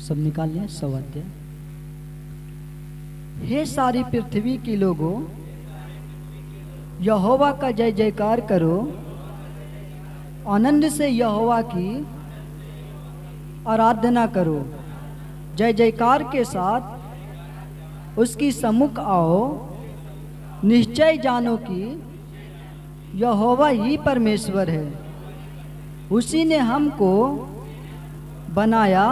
सब निकाल लिया। 100 अध्याय। हे सारी पृथ्वी के लोगों, यहोवा का जय जयकार करो, आनंद से यहोवा की आराधना करो। जय जयकार के साथ उसकी सम्मुख आओ। निश्चय जानो कि यहोवा ही परमेश्वर है। उसी ने हमको बनाया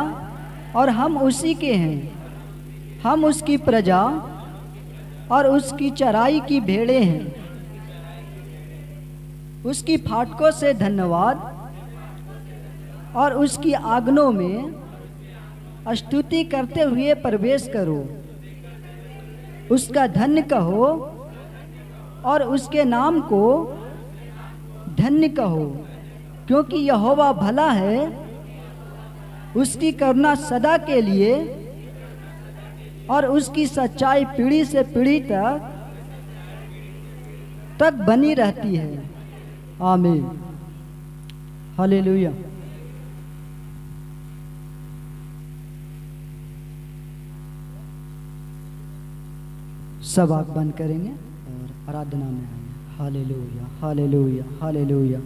और हम उसी के हैं। हम उसकी प्रजा और उसकी चराई की भेड़ें हैं। उसकी फाटकों से धन्यवाद और उसकी आंगनों में स्तुति करते हुए प्रवेश करो। उसका धन्य कहो और उसके नाम को धन्य कहो, क्योंकि यहोवा भला है, उसकी करुणा सदा के लिए और उसकी सच्चाई पीढ़ी से पीढ़ी तक बनी रहती है। आमीन। हालेलुया। सब आँख बंद करेंगे और आराधना में आएंगे। Hallelujah, hallelujah, hallelujah,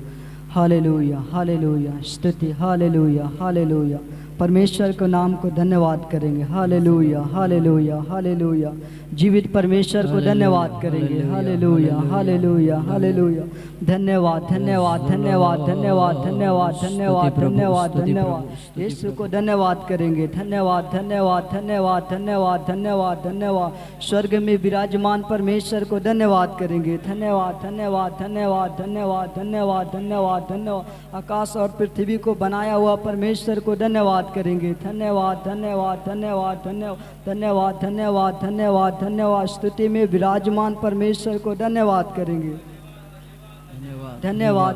hallelujah, hallelujah, स्तुति, हालेलुया, हालेलुया। परमेश्वर के नाम को धन्यवाद करेंगे। Hallelujah, hallelujah, hallelujah. जीवित परमेश्वर को धन्यवाद करेंगे। Hallelujah, hallelujah, hallelujah. धन्यवाद, धन्यवाद, धन्यवाद, धन्यवाद, धन्यवाद, धन्यवाद, धन्यवाद, धन्यवाद। यीशु को धन्यवाद करेंगे। धन्यवाद, धन्यवाद, धन्यवाद, धन्यवाद, धन्यवाद, धन्यवाद। स्वर्ग में विराजमान परमेश्वर को धन्यवाद करेंगे। धन्यवाद, धन्यवाद, धन्यवाद, धन्यवाद, धन्यवाद, धन्यवाद, धन्यवाद। आकाश और पृथ्वी को बनाया हुआ परमेश्वर को धन्यवाद करेंगे। धन्यवाद, धन्यवाद, धन्यवाद, धन्यवाद, धन्यवाद, धन्यवाद, धन्यवाद, धन्यवाद। स्तुति में विराजमान परमेश्वर को धन्यवाद करेंगे। धन्यवाद, धन्यवाद,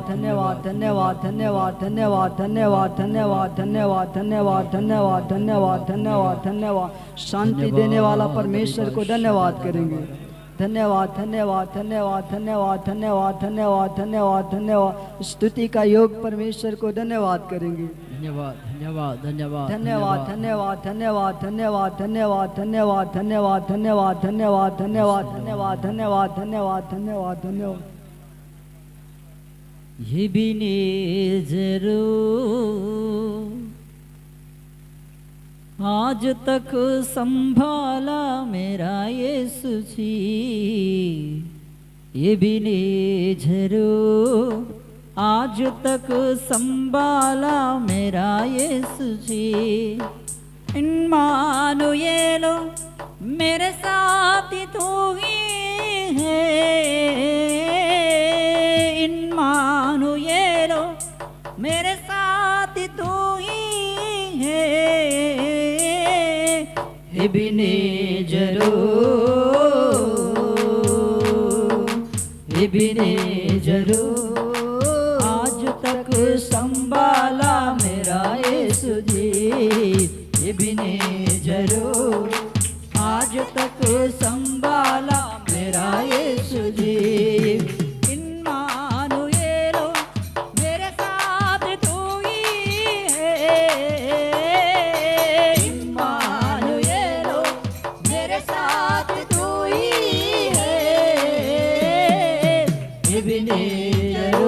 धन्यवाद, धन्यवाद, धन्यवाद, धन्यवाद, धन्यवाद, धन्यवाद, धन्यवाद, धन्यवाद, धन्यवाद, धन्यवाद, धन्यवाद। शांति देने वाला परमेश्वर को धन्यवाद करेंगे। धन्यवाद, धन्यवाद, धन्यवाद, धन्यवाद, धन्यवाद, धन्यवाद, धन्यवाद, धन्यवाद। स्तुति का योग परमेश्वर को धन्यवाद करेंगे। धन्यवाद, धन्यवाद, धन्यवाद, धन्यवाद, धन्यवाद, धन्यवाद, धन्यवाद, धन्यवाद, धन्यवाद, धन्यवाद, धन्यवाद, धन्यवाद, धन्यवाद, धन्यवाद, धन्यवाद, धन्यवाद, धन्यवाद, धन्यवाद। एबेनेज़र आज तक संभाला मेरा यीशु जी। एबेनेज़र आज तक संभाला मेरा यीशु जी। इम्मानुएल मेरे साथ तू ही है। इम्मानुएल मेरे साथ तू ही है। एबेनेज़र, एबेनेज़र आज तक संभाला मेरा यीशु जी। एबेनेज़र आज तक संभाला मेरा यीशु जी। इम्मानुएल मेरे साथ तू ही है। इम्मानुएल मेरे साथ तू ही है। एबेनेज़र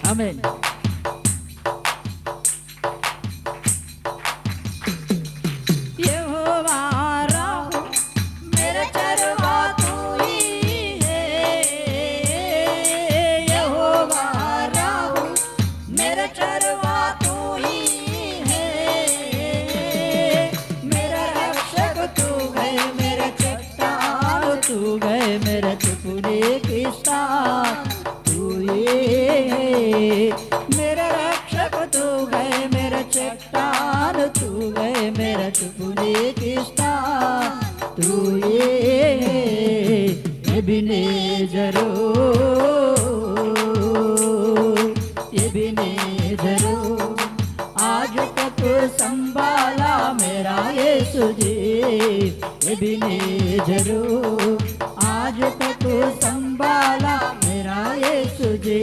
आमीन। यहोवा राह मेरा चरवा तू ही है। यहोवा राह मेरा चरवा तू ही है। मेरा रक्षक तू है, मेरा चट्टान तू है, मेरा चुपने की स्थान तू ये है। मेरा रक्षक तू है, मेरा चट्टान तू है, मेरा चुपने की स्थान तू ये है। एबेनेज़र, एबेनेज़र आज तक संभाला मेरा यीशु जी। एबेनेज़र आज तक संभाला मेरा यीशु जी।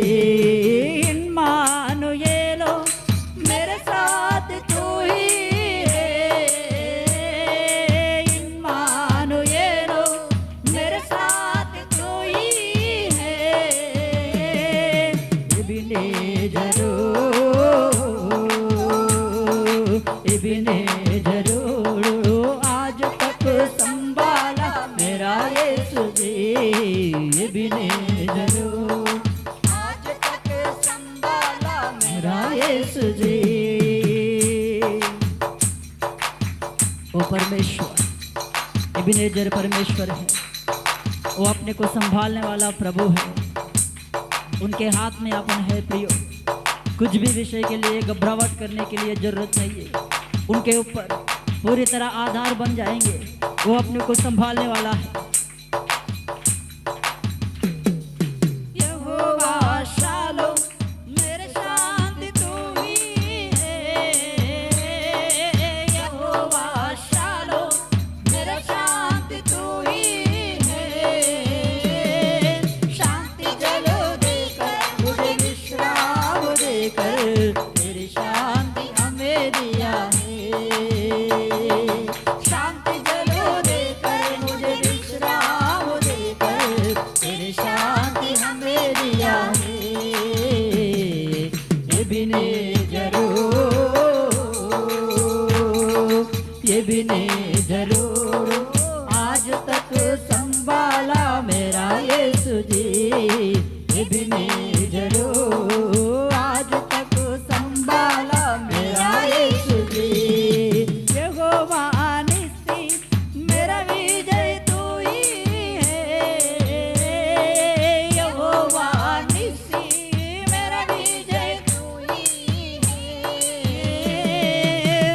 संभाला मेरा यीशु जी, एबेनेज़र आज तक संभाला मेरा यीशु जी। वो परमेश्वर एबेनेज़र परमेश्वर है, वो अपने को संभालने वाला प्रभु है। उनके हाथ में अपन है प्रियो, कुछ भी विषय के लिए घबराहट करने के लिए जरूरत नहीं है। उनके ऊपर पूरी तरह आधार बन जाएंगे, वो अपने को संभालने वाला है। यहोवा शालोम मेरे शांति तू ही है, यहोवा शालोम मेरा शांति तू ही है। शांति जलो देकर मुझे विश्राम देकर तेरी शांति हमें दिया है। शांति जलो देकर मुझे विश्राम देकर तेरी शांति हमें दिया है। एबेनेज़र एबेनेज़र आज तक संभाला मेरा यीशु जी, एबेनेज़र आज तक संभाला मेरा यीशु जी। यहोवा निस्सी मेरा विजय तू ही है, यहोवा निस्सी मेरा विजय तू ही है।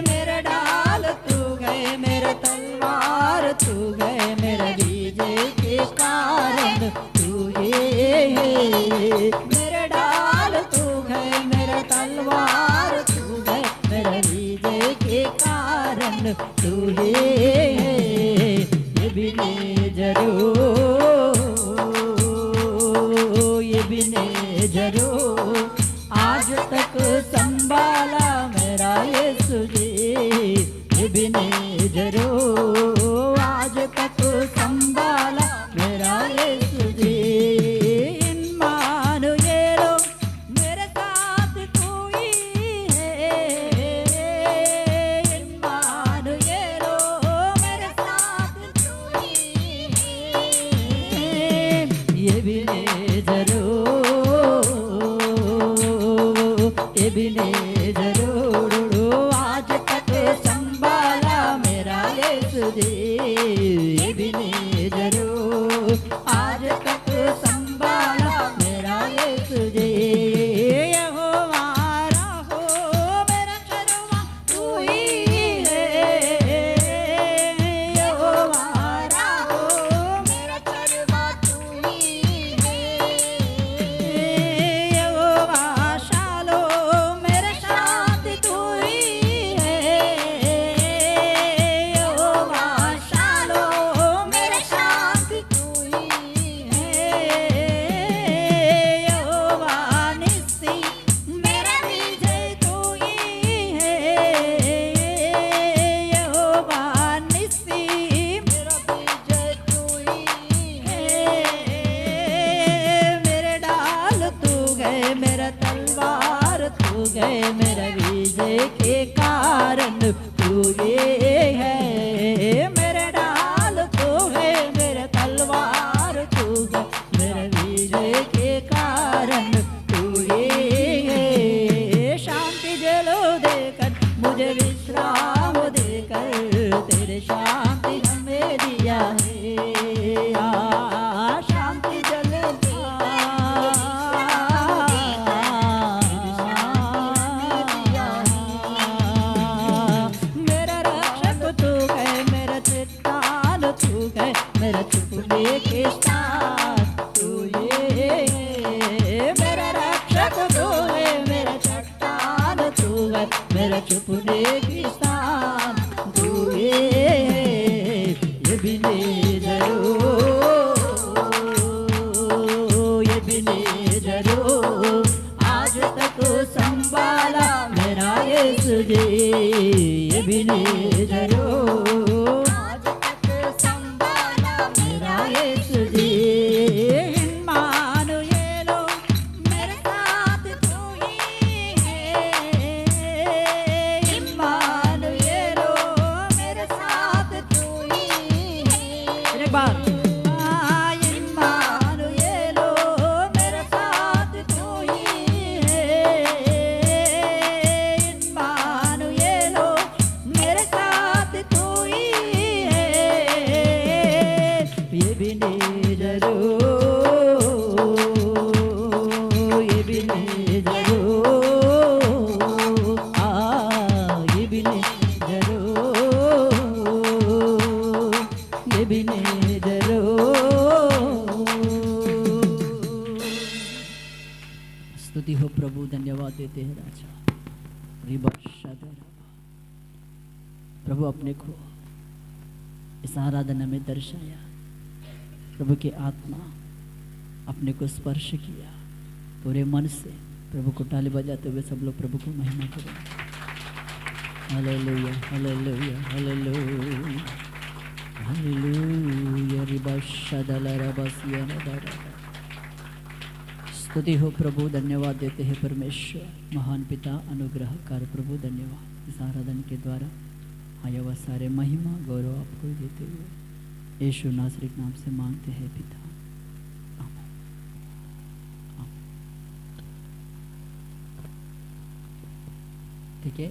मेरा ढाल तू गए, मेरा तलवार तू गए, मेरा विजय के कारण तू ही है। मेरा ढाल तू गए, मेरा तलवार तू गए, मेरा विजय के कारण तू ही है। एबेनेज़र एबेनेज़र आज तक संभाला मेरा यीशु जी, एबेनेज़र आज तक संभाला मेरा यीशु जी। इम्मानुएल मेरे साथ तू ही है, इम्मानुएल मेरे साथ तू ही है। एबेनेज़र एबेनेज़र आज तक संभाला मेरा यीशु जी, एबेनेज़र आज तक संभाला मेरा यीशु जी। यहोवा राहो मेरा शरमा तू ही है, यहोवा राहो मेरा शरमा तू ही है। यहोवा शालोम मेरा शांति तू ही है, यहोवा शालोम मेरा शांति तू ही है। यहोवा निस्सी मेरा विजय तू ही है, यहोवा निस्सी मेरा विजय तू ही है। मेरे ढाल तू गए, मेरा तलवार तू गए, मेरा विजय के कारण तू ये है। मेरे ढाल तू है, मेरे तलवार तू गए, मेरे विजय के कारण तू ये है। शांति जलो देकर मुझे विश्राम देकर तेरे शांति हमें दिया है। शांति जलो मेरा रक्षक तू है, मेरा चट्टान तू है, मेरा छुपने के स्थान तू ये है। मेरा रक्षक तू है, मेरा चट्टान तू है, मेरा छुपने के स्थान तू ये है। एबेनेज़र एबेनेज़र आज तक संभाला मेरा यीशु जी, एबेनेज़र आज तक संभाला मेरा यीशु जी। एक बार इम्मानुएलो मेरे साथ तू ही है, इम्मानुएलो मेरे साथ तू ही है, ये भी नहीं जरूर, ये भी नहीं जरूर, ये भी नहीं जरूर, ये भी नहीं जरूर। स्तुति हो प्रभु, धन्यवाद देते हैं राजा। प्रभु अपने को इस आराधना में दर्शाया, प्रभु की आत्मा अपने को स्पर्श किया पूरे मन से। प्रभु को ताली बजाते हुए सब लोग प्रभु को महिमा करें। हालेलुया हालेलुया हालेलुया हालेलुया रिबाशदलरबसिया नदरा। स्तुति हो प्रभु, धन्यवाद देते हैं परमेश्वर, महान पिता अनुग्रहकार प्रभु। धन्यवाद इस आराधना के द्वारा आया हुआ सारे महिमा गौरव आपको देते हुए यीशु नासरी के नाम से मांगते हैं पिता, आमीन। ठीक है,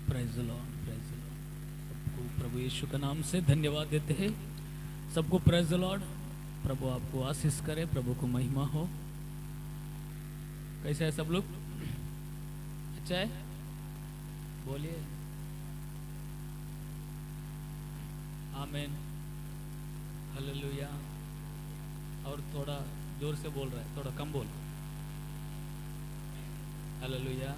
praise the Lord, praise the Lord. सबको प्रभु यीशु के नाम से धन्यवाद देते हैं। सबको प्रेज़ द लॉर्ड। प्रभु आपको आशीष करे, प्रभु को महिमा हो। कैसा है सब लोग? अच्छा है, बोलिए आमीन, हालेलुया। और थोड़ा जोर से बोल रहा है, थोड़ा कम बोल। हालेलुया।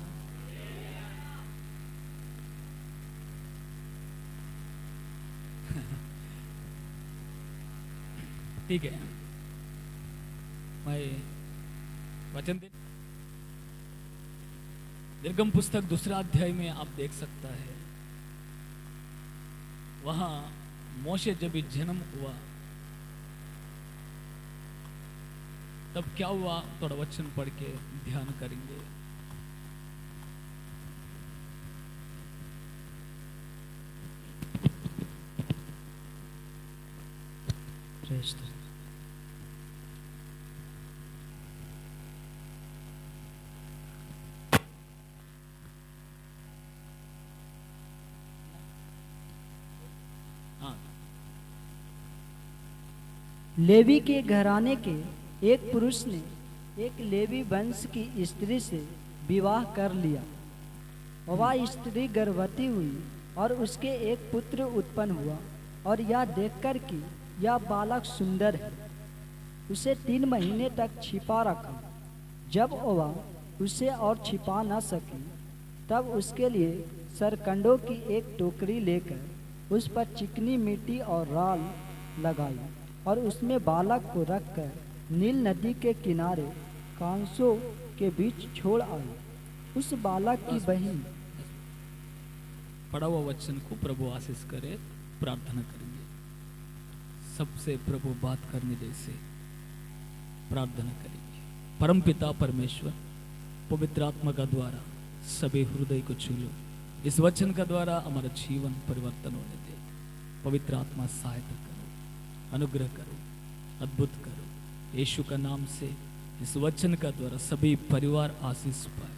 ठीक है, मैं वचन निर्गम पुस्तक 2 अध्याय में आप देख सकता है, वहां मोशे जब जन्म हुआ तब क्या हुआ, थोड़ा वचन पढ़ के ध्यान करेंगे। लेवी के घराने के एक पुरुष ने एक लेवी वंश की स्त्री से विवाह कर लिया। वह स्त्री गर्भवती हुई और उसके एक पुत्र उत्पन्न हुआ, और यह देखकर कि यह बालक सुंदर है, उसे 3 महीने तक छिपा रखा। जब वह उसे और छिपा न सकी, तब उसके लिए सरकंडों की एक टोकरी लेकर उस पर चिकनी मिट्टी और राल लगाई और उसमें बालक को रखकर नील नदी के किनारे कांसों के बीच छोड़ आई। उस बालक की बहन पढ़ा हुआ वचन को प्रभु आशीष करे। प्रार्थना करेंगे, सबसे प्रभु बात करने जैसे प्रार्थना करेंगे। परमपिता परमेश्वर, पवित्र आत्मा का द्वारा सभी हृदय को छू लो। इस वचन का द्वारा हमारा जीवन परिवर्तन होने दे। पवित्र आत्मा सहायता करो, अनुग्रह करो, अद्भुत करो। यीशु का नाम से इस वचन का द्वारा सभी परिवार आशीष पाए,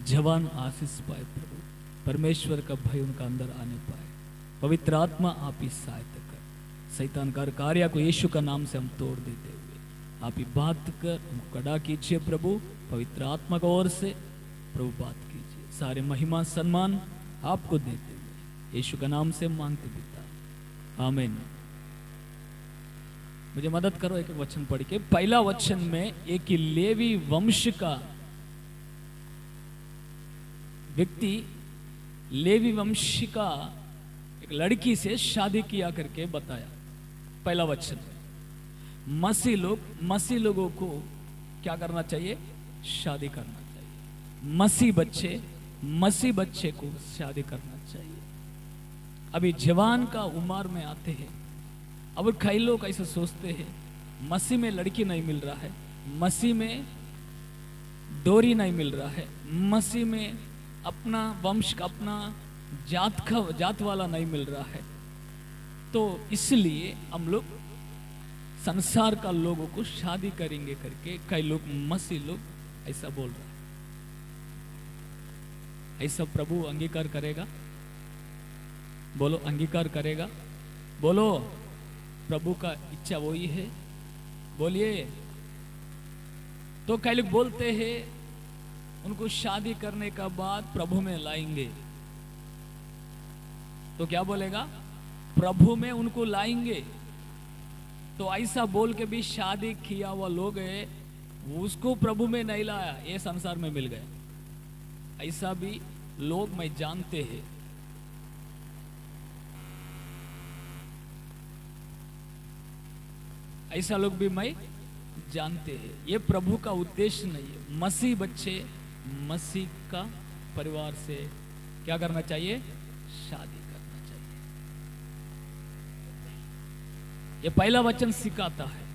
जवान आशीष पाए। प्रभु परमेश्वर का भय उनका अंदर आने पाए। पवित्र आत्मा आप ही सहायता कर। शैतान का कार्य को यीशु का नाम से हम तोड़ देते हुए आप ही बात कर कड़ा कीजिए। प्रभु पवित्र आत्मा की ओर से प्रभु बात कीजिए। सारे महिमा सम्मान आपको देते हुए यीशु का नाम से मांगते पिता, आमीन। मुझे मदद करो एक वचन पढ़ के। पहला वचन में एक लेवी वंश का व्यक्ति लेवी वंश का एक लड़की से शादी किया करके बताया। पहला वचन, मसीह लोगों को क्या करना चाहिए? शादी करना चाहिए। मसीह बच्चे को शादी करना चाहिए। अभी जवान का उम्र में आते हैं। अब कई लोग ऐसे सोचते हैं, मसीह में लड़की नहीं मिल रहा है, मसीह में डोरी नहीं मिल रहा है, मसीह में अपना वंश का अपना जात वाला नहीं मिल रहा है, तो इसलिए हम लोग संसार का लोगों को शादी करेंगे करके कई लोग मसीह लोग ऐसा बोल रहे हैं। ऐसा प्रभु अंगीकार करेगा? बोलो, अंगीकार करेगा? बोलो, प्रभु का इच्छा वही है? बोलिए। तो कई लोग बोलते हैं उनको शादी करने का बाद प्रभु में लाएंगे, तो क्या बोलेगा? प्रभु में उनको लाएंगे। तो ऐसा बोल के भी शादी किया हुआ लोग है, उसको प्रभु में नहीं लाया, ये संसार में मिल गया। ऐसा भी लोग मैं जानते हैं। ऐसा लोग भी मैं जानते हैं। ये प्रभु का उद्देश्य नहीं है। मसीह बच्चे मसीह का परिवार से क्या करना चाहिए? शादी करना चाहिए। ये पहला वचन सिखाता है।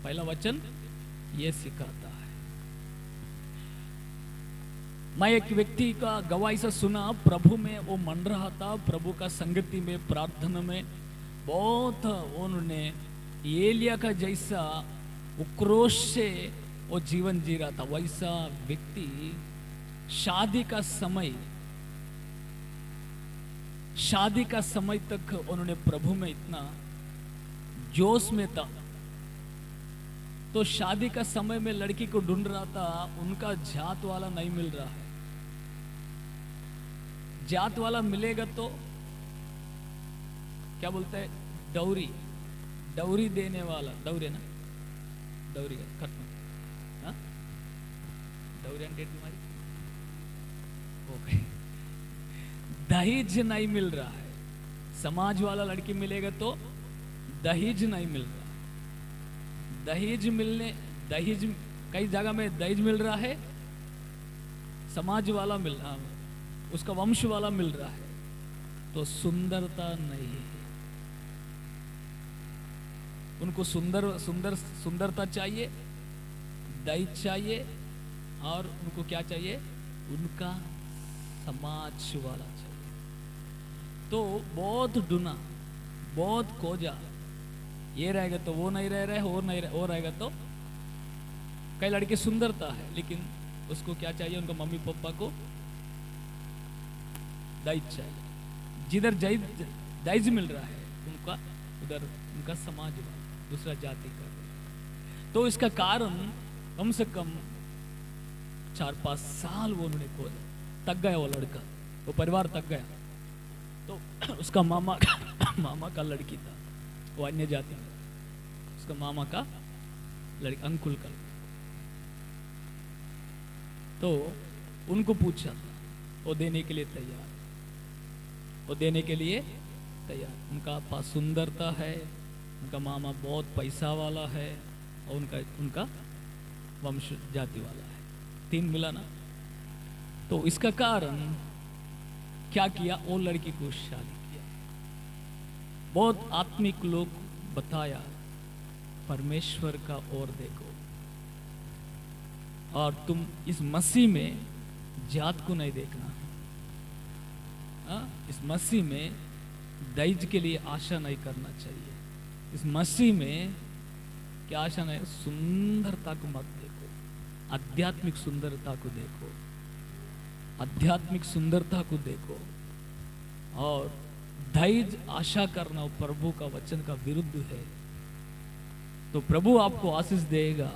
पहला वचन ये सिखाता है। मैं एक व्यक्ति का गवाही से सुना, प्रभु में वो मन रहा था, प्रभु का संगति में प्रार्थना में बहुत उन्होंने एलिया का जैसा उक्रोश से वो जीवन जी रहा था। वैसा व्यक्ति शादी का समय तक उन्होंने प्रभु में इतना जोश में था। तो शादी का समय में लड़की को ढूंढ रहा था, उनका जात वाला नहीं मिल रहा है। जात वाला मिलेगा तो क्या बोलते हैं? डौरी देने वाला। डौरी ना, डौरी खत्म, डौरी तुम्हारी ओके। दहेज नहीं मिल रहा है। समाज वाला लड़की मिलेगा तो दहेज नहीं मिल रहा। दहेज कई जगह में दहेज मिल रहा है, समाज वाला मिल रहा है, उसका वंश वाला मिल रहा है, तो सुंदरता नहीं है। उनको सुंदरता चाहिए, दहेज चाहिए, और उनको क्या चाहिए? उनका समाज वाला चाहिए। तो बहुत ढूंढा, बहुत खोजा, ये रहेगा तो वो नहीं रह रहे, वो रहेगा तो। कई लड़के सुंदरता है, लेकिन उसको क्या चाहिए? उनका मम्मी पापा को दहेज चाहिए। जिधर दहेज मिल रहा है उनका, उधर उनका समाज वाला, दूसरा जाति का। तो इसका कारण कम से कम 4-5 साल वो उन्होंने खोजा, तक गया वो लड़का, वो परिवार तक गया। तो उसका मामा का लड़की था, वो अन्य जाति में, उसका मामा का लड़की, अंकुल का। तो उनको पूछा, वो देने के लिए तैयार, उनका पास सुंदरता है, उनका मामा बहुत पैसा वाला है, और उनका वंश जाति वाला है। 3 मिला ना। तो इसका कारण क्या किया? वो लड़की को शादी किया। बहुत आत्मिक लोग बताया, परमेश्वर का ओर देखो, और तुम इस मसीह में जात को नहीं देखना। इस मसीह में दहेज के लिए आशा नहीं करना चाहिए। इस मसीह में क्या आशा नहीं? सुंदरता को मत देखो, आध्यात्मिक सुंदरता को देखो, आध्यात्मिक सुंदरता को देखो। और दहेज आशा करना प्रभु का वचन का विरुद्ध है। तो प्रभु आपको आशीष देगा,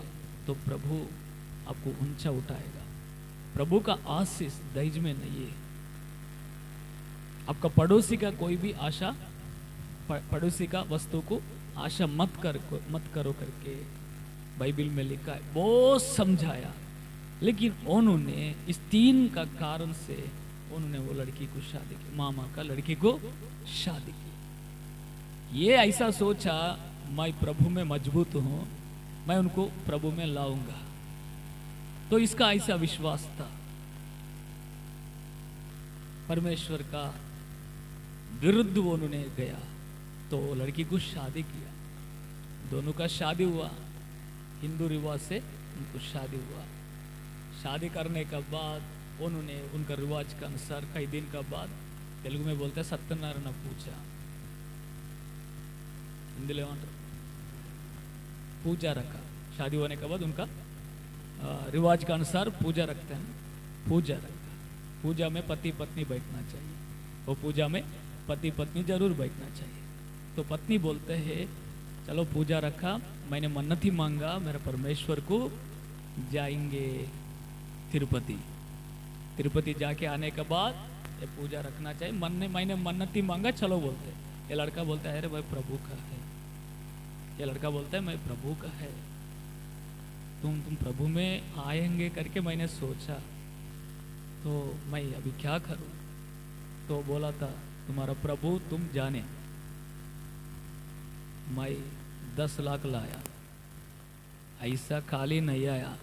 तो प्रभु आपको ऊंचा उठाएगा। प्रभु का आशीष दहेज में नहीं है। आपका पड़ोसी का कोई भी आशा, पड़ोसी का वस्तु को आशा मत करो करके बाइबल में लिखा है। बहुत समझाया, लेकिन उन्होंने इस 3 का कारण से उन्होंने वो लड़की को शादी की, मामा का लड़की को शादी की। ये ऐसा सोचा मैं प्रभु में मजबूत हूं, मैं उनको प्रभु में लाऊंगा। तो इसका ऐसा विश्वास था। परमेश्वर का विरुद्ध उन्होंने गया तो लड़की को शादी किया। दोनों का शादी हुआ, हिंदू रिवाज से उनको शादी हुआ। शादी करने के बाद उन्होंने उनका रिवाज के अनुसार कई दिन का बाद, तेलुगु में बोलते हैं सत्यनारायण पूजा, हिंदी में पूजा रखा। शादी होने के बाद उनका रिवाज के अनुसार पूजा रखते हैं, पूजा रखा। पूजा में पति पत्नी बैठना चाहिए, वो पूजा में पति पत्नी जरूर बैठना चाहिए। तो पत्नी बोलते हैं चलो पूजा रखा, मैंने मन्नत ही मांगा, मेरे परमेश्वर को जाएंगे तिरुपति। तिरुपति जाके आने के बाद ये पूजा रखना चाहिए, मैंने मन्नत ही मांगा, चलो बोलते। ये लड़का बोलता है अरे भाई प्रभु का है। ये लड़का बोलता है मैं प्रभु का है, तुम प्रभु में आएंगे करके मैंने सोचा, तो मैं अभी क्या करूं। तो बोला था तुम्हारा प्रभु तुम जाने, मैं 10 लाख लाया, ऐसा खाली नहीं आया,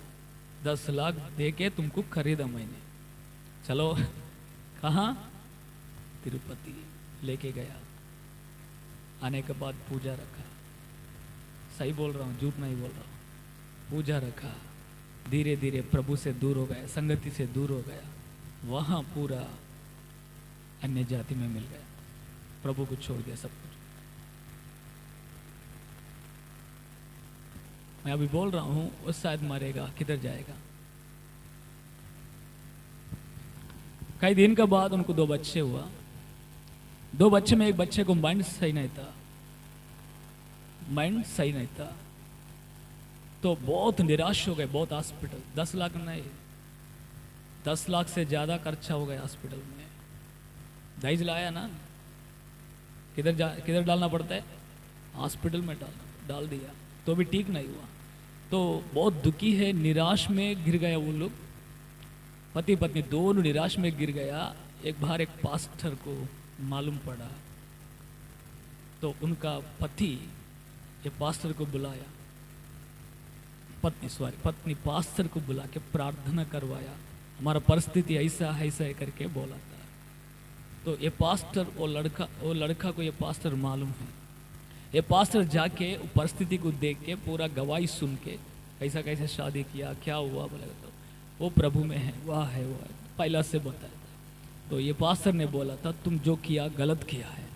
10 लाख दे के तुमको खरीदा मैंने। चलो कहाँ? तिरुपति लेके गया। आने के बाद पूजा रखा, सही बोल रहा हूँ, झूठ नहीं बोल रहा हूँ। पूजा रखा, धीरे धीरे प्रभु से दूर हो गया, संगति से दूर हो गया, वहाँ पूरा अन्य जाति में मिल गया, प्रभु को छोड़ दिया सब कुछ। मैं अभी बोल रहा हूँ वो शायद मरेगा, किधर जाएगा। कई दिन के बाद उनको 2 बच्चे हुआ। 2 बच्चे में एक बच्चे को माइंड सही नहीं था, माइंड सही नहीं था, तो बहुत निराश हो गए। बहुत हॉस्पिटल, 10 लाख नहीं, 10 लाख से ज्यादा खर्चा हो गया हॉस्पिटल में। दहेज लाया ना, किधर डालना पड़ता है? हॉस्पिटल में डाल दिया, तो भी ठीक नहीं हुआ। तो बहुत दुखी है, निराश में गिर गया वो लोग, पति पत्नी दोनों निराश में गिर गया। एक बार एक पास्टर को मालूम पड़ा, तो उनका पति ये पास्टर को बुलाया, पत्नी पास्टर को बुला के प्रार्थना करवाया, हमारा परिस्थिति ऐसा है करके बोला था। तो ये पास्टर, वो लड़का को ये पास्टर मालूम है। ये पास्टर जाके परिस्थिति को देख के पूरा गवाही सुन के कैसा कैसे शादी किया, क्या हुआ बोलेगा, तो वो प्रभु में है, वाह है, वो है, पहला से बताया था। तो ये पास्टर ने बोला था तुम जो किया गलत किया है,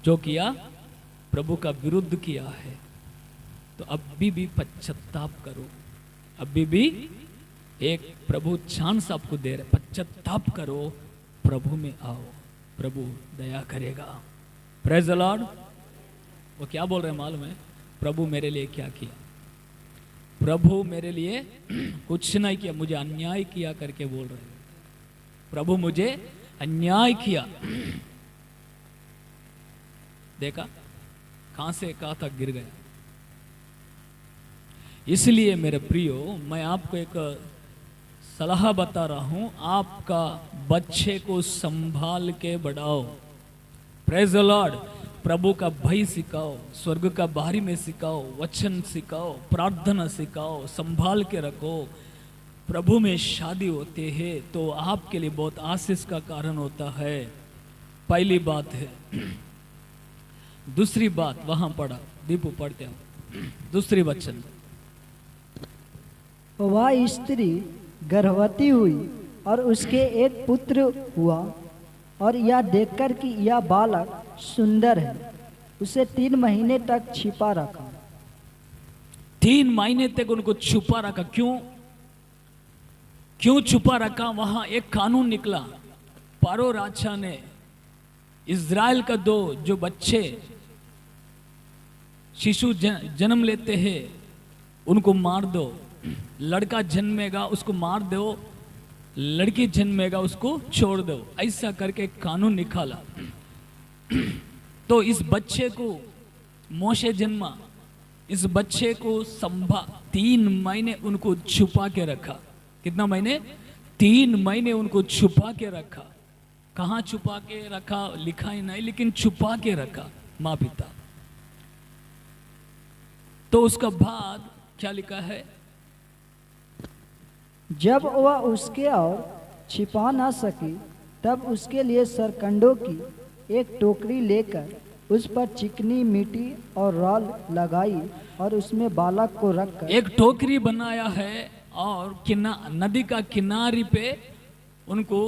जो किया प्रभु का विरुद्ध किया है, तो अभी भी पश्चाताप करो। अभी भी एक प्रभु चांस आपको दे रहे, पश्चाताप करो, प्रभु में आओ, प्रभु दया करेगा। Praise the Lord. वो क्या बोल रहे हैं मालूम है? प्रभु मेरे लिए क्या किया? प्रभु मेरे लिए कुछ नहीं किया, मुझे अन्याय किया करके बोल रहे हैं। प्रभु मुझे अन्याय किया। देखा कहां से कहां तक गिर गया। इसलिए मेरे प्रियो, मैं आपको एक सलाह बता रहा हूं, आपका बच्चे को संभाल के बढ़ाओ। Praise the Lord. प्रभु का भय सिखाओ, स्वर्ग का बाहरी में सिखाओ, वचन सिखाओ, प्रार्थना सिखाओ, संभाल के रखो। प्रभु में शादी होते हैं तो आपके लिए बहुत आशीष का कारण होता है। पहली बात है। दूसरी बात वहां पढ़ा, दीपू पढ़ते हो, दूसरी वचन। वह स्त्री गर्भवती हुई और उसके एक पुत्र हुआ, और यह देखकर कि यह बालक सुंदर है, उसे 3 महीने तक छिपा रखा। 3 महीने तक उनको छुपा रखा। क्यों छुपा रखा? वहां एक कानून निकला। पारो राजा ने इज़राइल का 2 जो बच्चे शिशु जन्म लेते हैं उनको मार दो, लड़का जन्मेगा उसको मार दो, लड़की जन्मेगा उसको छोड़ दो, ऐसा करके कानून निकाला। तो इस बच्चे को मोशे जन्मा, इस बच्चे को 3 महीने उनको छुपा के रखा। कितना महीने? 3 महीने उनको छुपा के रखा। कहाँ छुपा के रखा लिखा ही नहीं, लेकिन छुपा के रखा माँ पिता। तो उसका बाद क्या लिखा है? जब वह उसके और छिपा ना सकी, तब उसके लिए सरकंडों की एक टोकरी लेकर उस पर चिकनी मिट्टी और राल लगाई और उसमें बालक को रखकर एक टोकरी बनाया है और नदी का किनारे पे उनको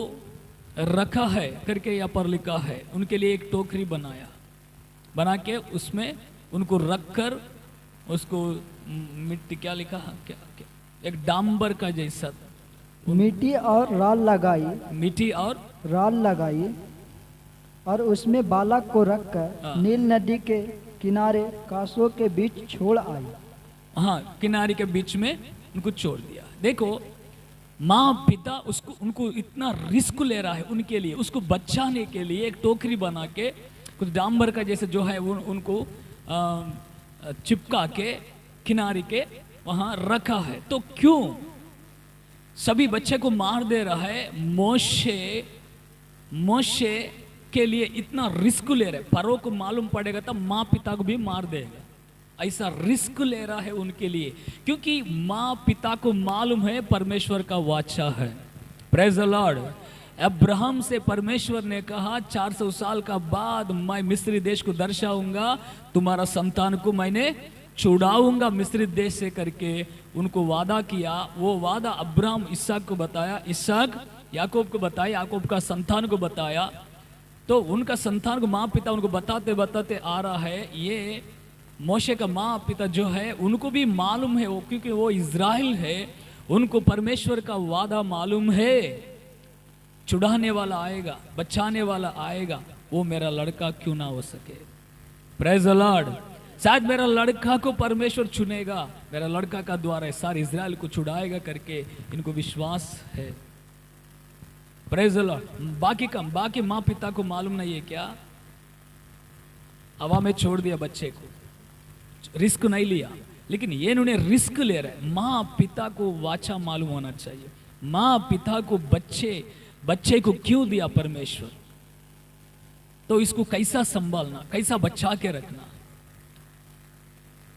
रखा है करके यहाँ पर लिखा है। उनके लिए एक टोकरी बना के उसमें उनको रखकर उसको मिट्टी क्या लिखा है, क्या एक डांबर का जैसा मिट्टी और राल लगाई और उसमें बालक को रखकर नील नदी के किनारे कासों के बीच छोड़ आई। हाँ, किनारे के बीच में उनको छोड़ दिया। देखो, माँ पिता उनको इतना रिस्क ले रहा है उनके लिए, उसको बचाने के लिए एक टोकरी बना के कुछ डांबर का जैसे जो है उनको चिपका के किनारे के वहां रखा है। तो क्यों सभी बच्चे को मार दे रहा है? मोशे के लिए इतना रिस्क ले रहे। फरो को मालूम पड़ेगा तब माँ पिता को भी मार देगा, ऐसा रिस्क ले रहा है उनके लिए, क्योंकि माँ पिता को मालूम है परमेश्वर का वाचा है। Praise the Lord. अब्राहम से परमेश्वर ने कहा 400 साल का बाद मैं मिस्री देश को दर्शाऊंगा, तुम्हारा संतान को मैंने छुड़ाऊंगा मिस्री देश से करके उनको वादा किया। वो वादा अब्राहम इसहाक को बताया, इसहाक याकूब को बताया, याकूब का संतान को बताया। तो उनका संतान को माँ पिता उनको बताते बताते आ रहा है। ये मोशे का माँ पिता जो है उनको भी मालूम है, वो क्योंकि वो इज़राइल है, उनको परमेश्वर का वादा मालूम है, छुड़ाने वाला आएगा, बचाने वाला आएगा, वो मेरा लड़का क्यों ना हो सके। Praise the Lord. शायद मेरा लड़का को परमेश्वर चुनेगा, मेरा लड़का का द्वारा सारे इज़राइल को छुड़ाएगा करके इनको विश्वास है। Praise the Lord. बाकी माँ पिता को मालूम नहीं है क्या? हवा में छोड़ दिया बच्चे को, रिस्क नहीं लिया। लेकिन ये इन्होंने रिस्क ले रहे हैं। माँ पिता को वाचा मालूम होना चाहिए। माँ पिता को बच्चे को क्यों दिया परमेश्वर, तो इसको कैसा संभालना, कैसा बचा के रखना,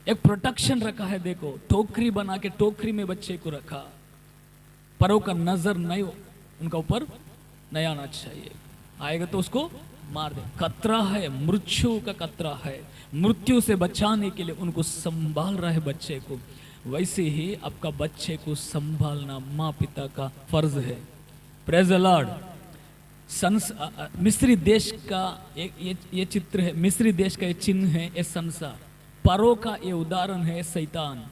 एक प्रोटेक्शन रखा है। देखो, टोकरी बना के टोकरी में बच्चे को रखा, परों का नजर नहीं उनका ऊपर नहीं आना चाहिए, आएगा तो उसको मार दे। खतरा है, मृत्यु का खतरा है, मृत्यु से बचाने के लिए उनको संभाल रहा है बच्चे को। वैसे ही आपका बच्चे को संभालना माँ पिता का फर्ज है। Praise the Lord. मिस्री देश का ये चित्र है, मिस्री देश का ये चिन्ह है, ये संसार। परों का ये उदाहरण है शैतान,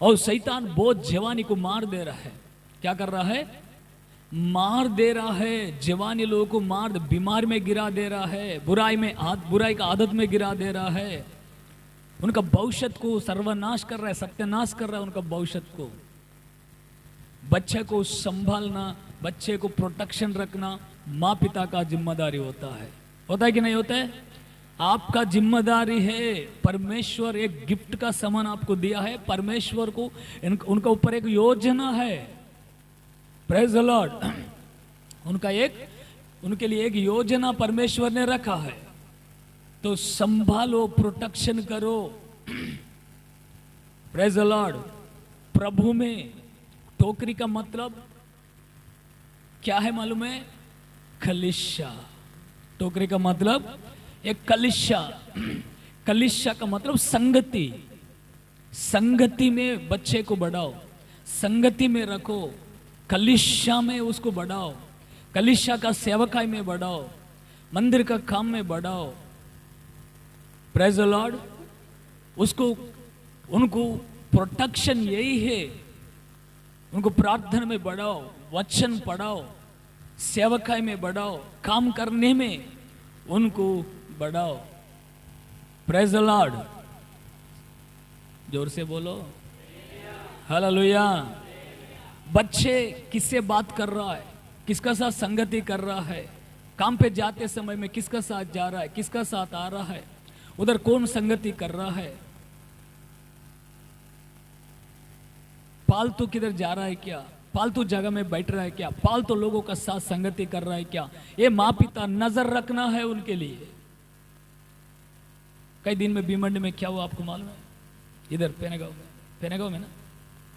और शैतान बहुत जवानी को मार दे रहा है। क्या कर रहा है? मार दे रहा है, जवानी लोगों को मार दे, बीमार में गिरा दे रहा है, बुराई का आदत में गिरा दे रहा है, उनका भविष्य को सर्वनाश कर रहा है, सत्यानाश कर रहा है उनका भविष्य को। बच्चे को संभालना, बच्चे को प्रोटेक्शन रखना माँ पिता का जिम्मेदारी होता है कि नहीं होता है? आपका जिम्मेदारी है। परमेश्वर एक गिफ्ट का सामान आपको दिया है, परमेश्वर को उनका ऊपर एक योजना है। Praise the Lord. उनके लिए एक योजना परमेश्वर ने रखा है, तो संभालो, प्रोटेक्शन करो। Praise the Lord. प्रभु में टोकरी का मतलब क्या है मालूम है? कलिशा। टोकरी का मतलब एक कलिशा। कलिशा का मतलब संगति। संगति में बच्चे को बढ़ाओ, संगति में रखो, कलिशा में उसको बढ़ाओ, कलिशा का सेवकाई में बढ़ाओ, मंदिर का काम में बढ़ाओ। Praise the Lord. उनको प्रोटेक्शन यही है, उनको प्रार्थना में बढ़ाओ, वचन पढ़ाओ, सेवकाई में बढ़ाओ, काम करने में उनको बढ़ाओ। Praise the Lord. जोर से बोलो हालेलुया। बच्चे किससे बात कर रहा है? किसका साथ संगति कर रहा है, काम पे जाते समय में किसका साथ जा रहा है, किसका साथ आ रहा है, उधर कौन संगति कर रहा है, पालतू किधर जा रहा है क्या, पालतू जगह में बैठ रहा है क्या, पालतू लोगों का साथ संगति कर रहा है क्या, ये माँ पिता नजर रखना है उनके लिए। कई दिन में भीमंडी में क्या हुआ आपको मालूम है? इधर पेनागांव में ना,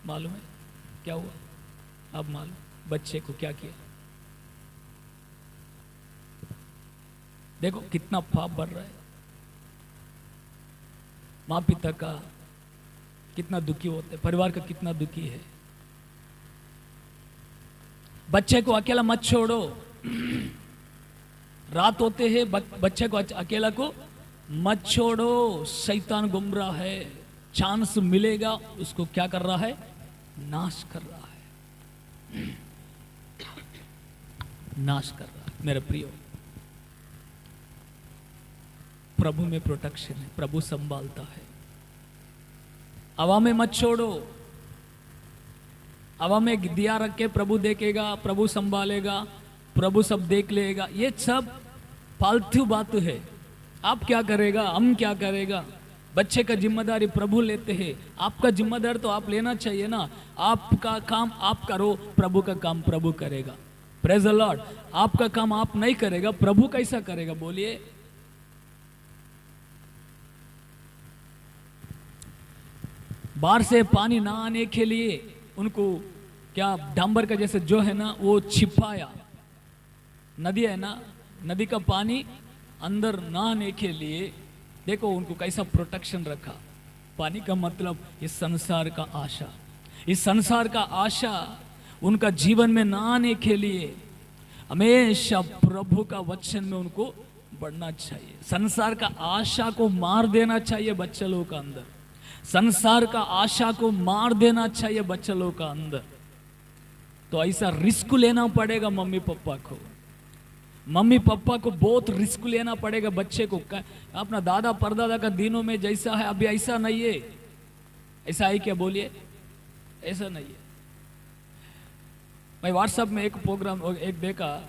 मालूम है क्या हुआ? अब मालूम, बच्चे को क्या किया, देखो कितना पाप बढ़ रहा है, माँ पिता का कितना दुखी होते हैं, परिवार का कितना दुखी है। बच्चे को अकेला मत छोड़ो, रात होते हैं बच्चे को अकेला को मत छोड़ो, शैतान गुमराह है, चांस मिलेगा उसको क्या कर रहा है, नाश कर रहा है, नाश कर रहा है। मेरे प्रियो, प्रभु में प्रोटेक्शन है, प्रभु संभालता है। हवा में मत छोड़ो, हवा में दिया रख के प्रभु देखेगा, प्रभु संभालेगा, प्रभु सब देख लेगा, ये सब फालतू बात है। आप क्या करेगा, हम क्या करेगा, बच्चे का जिम्मेदारी प्रभु लेते हैं, आपका जिम्मेदार तो आप लेना चाहिए ना। आपका काम आप करो, प्रभु का काम प्रभु करेगा। Praise the Lord. आपका काम आप नहीं करेगा, प्रभु कैसा करेगा बोलिए? बाहर से पानी ना आने के लिए उनको क्या डांबर का जैसे जो है ना वो छिपाया, नदी है ना, नदी का पानी अंदर ना आने के लिए देखो उनको कैसा प्रोटेक्शन रखा। पानी का मतलब इस संसार का आशा, इस संसार का आशा उनका जीवन में ना आने के लिए हमेशा प्रभु का वचन में उनको बढ़ना चाहिए। संसार का आशा को मार देना चाहिए बच्चे लोगों का अंदर, संसार का आशा को मार देना चाहिए बच्चे लोगों का अंदर। तो ऐसा रिस्क लेना पड़ेगा मम्मी पापा को, मम्मी पापा को बहुत रिस्क लेना पड़ेगा बच्चे को। अपना दादा परदादा का दिनों में जैसा है अभी ऐसा नहीं है। ऐसा है क्या बोलिए? ऐसा नहीं है। मैं व्हाट्सएप में एक प्रोग्राम एक देखा,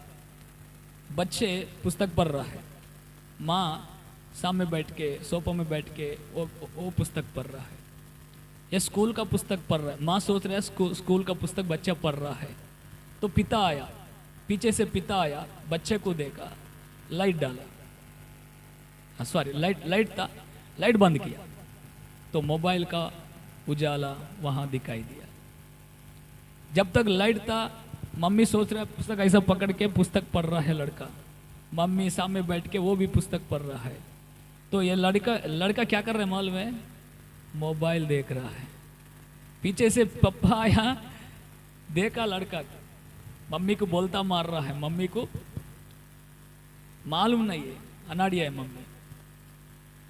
बच्चे पुस्तक पढ़ रहा है, माँ सामने बैठ के सोफा में बैठ के वो पुस्तक पढ़ रहा है। ये स्कूल का पुस्तक पढ़ रहा है, माँ सोच रहा है स्कूल का पुस्तक बच्चा पढ़ रहा है। तो पिता आया, पीछे से पिता आया, बच्चे को देखा, लाइट डाला, सॉरी लाइट था, लाइट बंद किया तो मोबाइल का उजाला वहां दिखाई दिया। जब तक लाइट था मम्मी सोच रहा है पुस्तक ऐसा पकड़ के पुस्तक पढ़ रहा है लड़का, मम्मी सामने बैठ के वो भी पुस्तक पढ़ रहा है। तो ये लड़का क्या कर रहा है मालूम है? मोबाइल देख रहा है। पीछे से पप्पा आया, देखा लड़का, मम्मी को बोलता मार रहा है, मम्मी को मालूम नहीं है, अनाड़िया है मम्मी।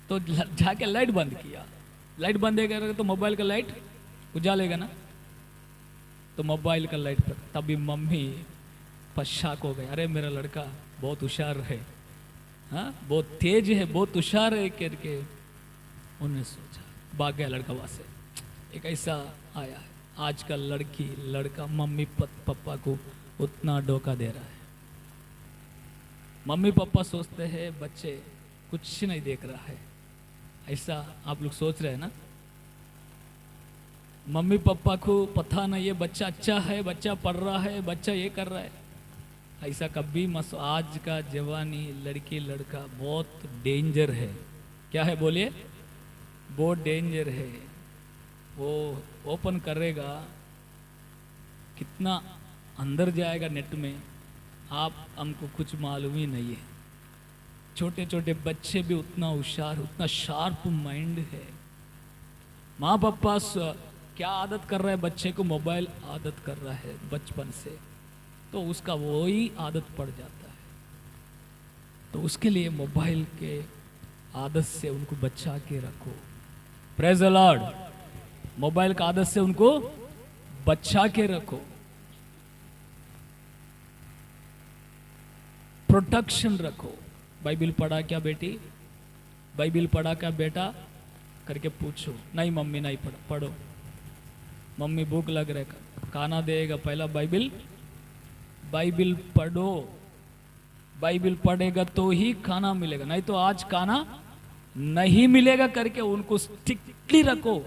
तो जाके लाइट बंद किया, लाइट बंद करेगा तो मोबाइल का लाइट उजालेगा ना, तो मोबाइल का लाइट पर तभी मम्मी पश्चात हो गए, अरे मेरा लड़का बहुत होशियार है, हाँ बहुत तेज है, बहुत होशियार है करके उन्होंने सोचा, भाग गया लड़का वहां से। एक ऐसा आया है आजकल लड़की लड़का मम्मी पापा को उतना धोखा दे रहा है। मम्मी पापा सोचते हैं बच्चे कुछ नहीं देख रहा है, ऐसा आप लोग सोच रहे हैं ना। मम्मी पापा को पता नहीं है बच्चा अच्छा है, बच्चा पढ़ रहा है, बच्चा ये कर रहा है, ऐसा कभी मत। आज का जवानी लड़की लड़का बहुत डेंजर है। क्या है बोलिए? बहुत डेंजर है। वो ओपन करेगा, कितना अंदर जाएगा नेट में, आप हमको कुछ मालूम ही नहीं है। छोटे छोटे बच्चे भी उतना होशियार, उतना शार्प माइंड है। माँ पापा क्या आदत कर रहा है बच्चे को? मोबाइल आदत कर रहा है बचपन से, तो उसका वही आदत पड़ जाता है। तो उसके लिए मोबाइल के आदत से उनको बचा के रखो। Praise the Lord. मोबाइल का आदत से उनको बचा के रखो, प्रोटेक्शन रखो। बाइबिल पढ़ा क्या बेटी? बाइबिल पढ़ा क्या बेटा करके पूछो। नहीं मम्मी नहीं पढ़ो, मम्मी भूख लग रहा है, खाना देगा, पहला बाइबिल बाइबिल पढ़ो, बाइबिल पढ़ेगा तो ही खाना मिलेगा, नहीं तो आज खाना नहीं मिलेगा करके उनको स्ट्रिक्टली रखो।